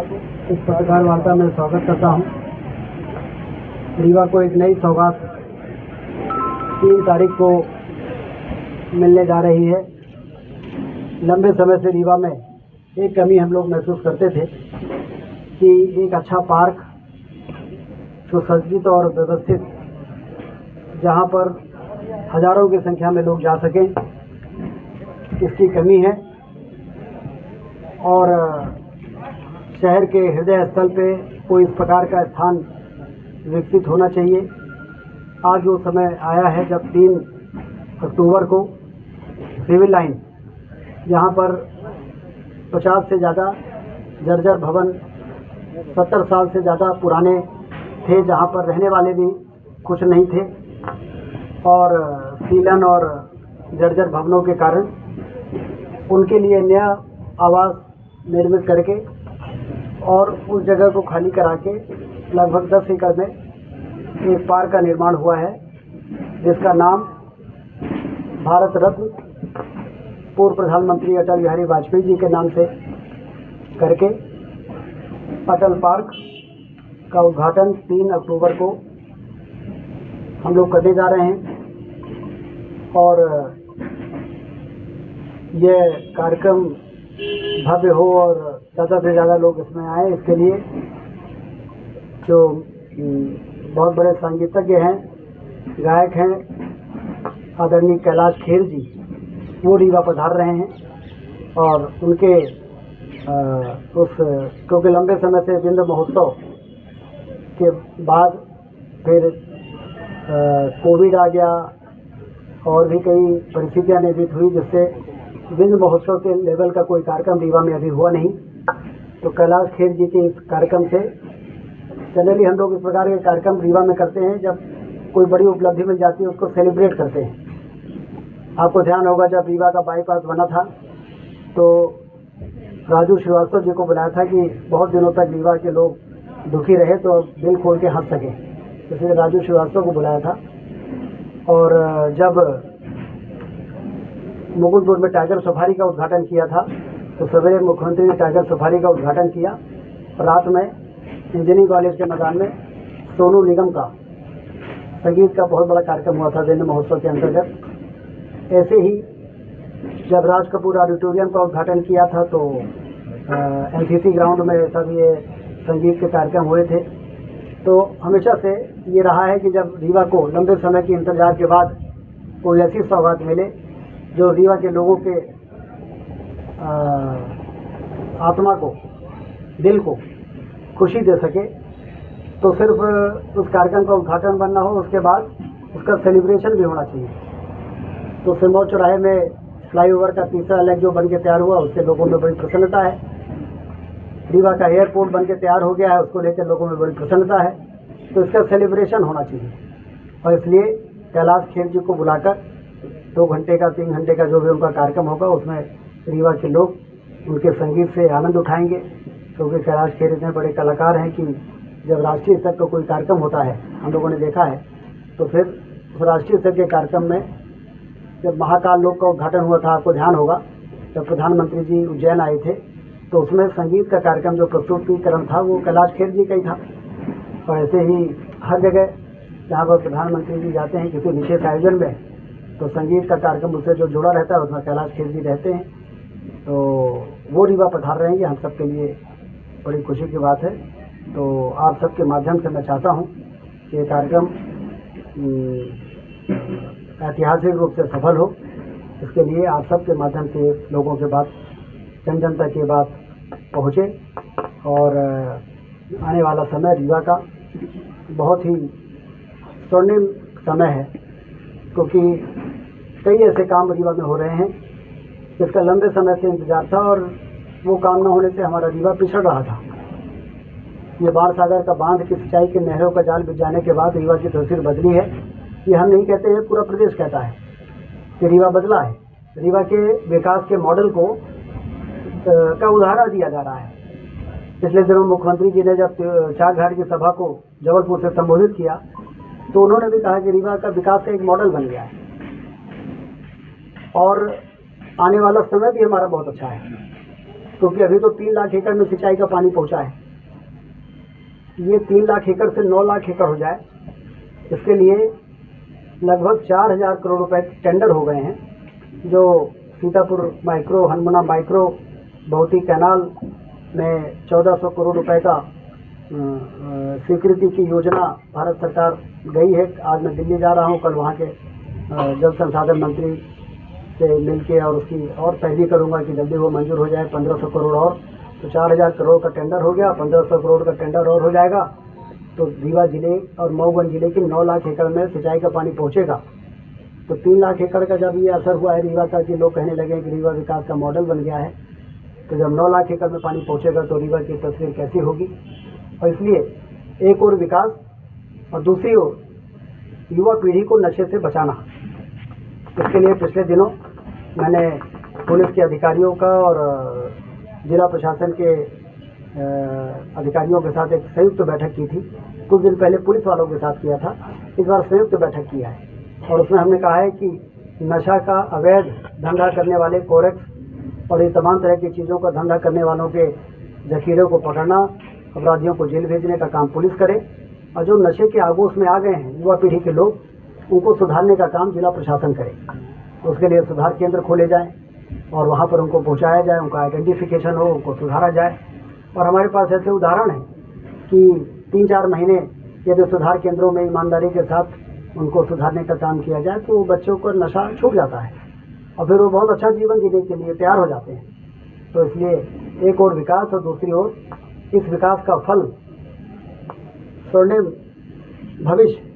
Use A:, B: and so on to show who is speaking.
A: इस पत्रकार वार्ता में स्वागत करता हूं। रीवा को एक नई सौगात 3 तारीख को मिलने जा रही है। लंबे समय से रीवा में एक कमी हम लोग महसूस करते थे कि एक अच्छा पार्क सुसज्जित और व्यवस्थित, जहां पर हजारों की संख्या में लोग जा सकें, इसकी कमी है। और शहर के हृदय स्थल पे कोई इस प्रकार का स्थान विकसित होना चाहिए। आज वो समय आया है जब 3 अक्टूबर को सिविल लाइन, जहाँ पर 50 से ज़्यादा जर्जर भवन 70 साल से ज़्यादा पुराने थे, जहाँ पर रहने वाले भी कुछ नहीं थे, और सीलन और जर्जर भवनों के कारण उनके लिए नया आवास निर्मित करके और उस जगह को खाली करा के लगभग 10 एकड़ में एक पार्क का निर्माण हुआ है, जिसका नाम भारत रत्न पूर्व प्रधानमंत्री अटल बिहारी वाजपेयी जी के नाम से करके अटल पार्क का उद्घाटन 3 अक्टूबर को हम लोग करने जा रहे हैं। और यह कार्यक्रम भव्य हो और ज़्यादा से ज़्यादा लोग इसमें आए, इसके लिए जो बहुत बड़े संगीतज्ञ हैं, गायक हैं, आदरणीय कैलाश खेर जी, वो रीवा पधार रहे हैं। और उनके क्योंकि लंबे समय से बिंद महोत्सव के बाद फिर कोविड आ गया और भी कई परिस्थितियां निर्मित हुई, जिससे बिंद महोत्सव के लेवल का कोई कार्यक्रम रीवा में अभी हुआ नहीं। तो कैलाश खेर जी के इस कार्यक्रम से, जनरली हम लोग इस प्रकार के कार्यक्रम रीवा में करते हैं, जब कोई बड़ी उपलब्धि मिल जाती है उसको सेलिब्रेट करते हैं। आपको ध्यान होगा जब रीवा का बाईपास बना था तो राजू श्रीवास्तव जी को बुलाया था कि बहुत दिनों तक रीवा के लोग दुखी रहे तो दिल खोल के हंस सके, इसलिए राजू श्रीवास्तव को बुलाया था। और जब मुकुंदपुर में टाइगर सफारी का उद्घाटन किया था तो सवेरे मुख्यमंत्री ने टाइगर सफारी का उद्घाटन किया, रात में इंजीनियरिंग कॉलेज के मैदान में सोनू निगम का संगीत का बहुत बड़ा कार्यक्रम हुआ था बिंद महोत्सव के अंतर्गत। ऐसे ही जब राज कपूर ऑडिटोरियम का उद्घाटन किया था तो एनसीसी ग्राउंड में सब ये संगीत के कार्यक्रम हुए थे। तो हमेशा से ये रहा है कि जब रीवा को लंबे समय के इंतजार के बाद कोई ऐसी सौगात मिले जो रीवा के लोगों के आत्मा को, दिल को खुशी दे सके, तो सिर्फ उस कार्यक्रम का उद्घाटन बनना हो, उसके बाद उसका सेलिब्रेशन भी होना चाहिए। तो सिरमौर चौराहे में फ्लाईओवर का तीसरा लेग जो बन के तैयार हुआ, उससे लोगों में बड़ी प्रसन्नता है। रीवा का एयरपोर्ट बन के तैयार हो गया है, उसको लेकर लोगों में बड़ी प्रसन्नता है। तो इसका सेलिब्रेशन होना चाहिए, और इसलिए कैलाश खेर जी को बुलाकर 2 घंटे का 3 घंटे का जो भी उनका कार्यक्रम होगा, उसमें रीवा के लोग उनके संगीत से आनंद उठाएंगे। क्योंकि कैलाश खेर इतने बड़े कलाकार हैं कि जब राष्ट्रीय स्तर का कोई कार्यक्रम होता है, हम लोगों ने देखा है, तो फिर उस राष्ट्रीय स्तर के कार्यक्रम में जब महाकाल लोक का उद्घाटन हुआ था, आपको ध्यान होगा, जब प्रधानमंत्री जी उज्जैन आए थे, तो उसमें संगीत का कार्यक्रम जो प्रस्तुतिकरण था वो कैलाश खेर जी का ही था। और ऐसे ही हर जगह जहाँ पर प्रधानमंत्री जी जाते हैं किसी विशेष आयोजन में, तो संगीत का कार्यक्रम उससे जो जुड़ा रहता है उसमें कैलाश खेर जी रहते हैं। तो वो रीवा पधार रहे हैं, ये हम सब के लिए बड़ी खुशी की बात है। तो आप सबके माध्यम से मैं चाहता हूँ कि ये कार्यक्रम ऐतिहासिक रूप से सफल हो। इसके लिए आप सबके माध्यम से लोगों के बात, जन जन तक ये बात पहुँचे। और आने वाला समय रीवा का बहुत ही स्वर्णिम समय है, क्योंकि कई ऐसे काम रीवा में हो रहे हैं जिसका लंबे समय से इंतजार था, और वो काम न होने से हमारा रीवा पिछड़ रहा था। ये बाण सागर का बांध की सिंचाई के नहरों का जाल बिछ जाने के बाद रीवा की तस्वीर बदली है। ये हम नहीं कहते हैं, पूरा प्रदेश कहता है कि रीवा बदला है। रीवा के विकास के मॉडल को का उदाहरण दिया जा रहा है। पिछले दिनों मुख्यमंत्री जी ने जब चाक घाट की सभा को जबलपुर से संबोधित किया तो उन्होंने भी कहा कि रीवा का विकास का एक मॉडल बन गया है, और आने वाला समय भी हमारा बहुत अच्छा है। क्योंकि अभी तो 3 लाख एकड़ में सिंचाई का पानी पहुंचा है। ये 3 लाख एकड़ से 9 लाख एकड़ हो जाए, इसके लिए लगभग 4,000 करोड़ रुपए टेंडर हो गए हैं, जो सीतापुर माइक्रो, हनुमाना माइक्रो, बहुती कैनाल में 1400 करोड़ रुपए का स्वीकृति की योजना भारत सरकार गई है। आज मैं दिल्ली जा रहा हूं, कल वहां के जल संसाधन मंत्री से मिलके और उसकी और पैरवी करूंगा कि जल्दी वो मंजूर हो जाए। 1500 करोड़ और, तो 4,000 करोड़ का टेंडर हो गया, 1500 करोड़ का टेंडर और हो जाएगा, तो रीवा जिले और मऊगंज जिले की 9 लाख एकड़ में सिंचाई का पानी पहुंचेगा। तो 3 लाख एकड़ का जब ये असर हुआ है रीवा का कि लोग कहने लगे कि रीवा विकास का मॉडल बन गया है, तो जब 9 लाख एकड़ में पानी पहुंचेगा तो रीवा की तस्वीर कैसी होगी। और इसलिए एक और विकास और दूसरी ओर युवा पीढ़ी को नशे से बचाना। इसके लिए पिछले दिनों मैंने पुलिस के अधिकारियों का और जिला प्रशासन के अधिकारियों के साथ एक संयुक्त बैठक की थी। कुछ दिन पहले पुलिस वालों के साथ किया था, इस बार संयुक्त बैठक किया है और उसमें हमने कहा है कि नशा का अवैध धंधा करने वाले कोरेक्स और ये तमाम तरह की चीज़ों का धंधा करने वालों के जखीरों को पकड़ना, अपराधियों को जेल भेजने का काम पुलिस करे, और जो नशे के आगोश में आ गए हैं युवा पीढ़ी के लोग, उनको सुधारने का काम जिला प्रशासन करे। तो उसके लिए सुधार केंद्र खोले जाएं और वहाँ पर उनको पहुँचाया जाए, उनका आइडेंटिफिकेशन हो, उनको सुधारा जाए। और हमारे पास ऐसे उदाहरण हैं कि 3-4 महीने यदि सुधार केंद्रों में ईमानदारी के साथ उनको सुधारने का काम किया जाए तो बच्चों को नशा छूट जाता है और फिर वो बहुत अच्छा जीवन जीने के लिए तैयार हो जाते हैं। तो इसलिए एक और विकास और दूसरी ओर इस विकास का फल स्वर्णिम भविष्य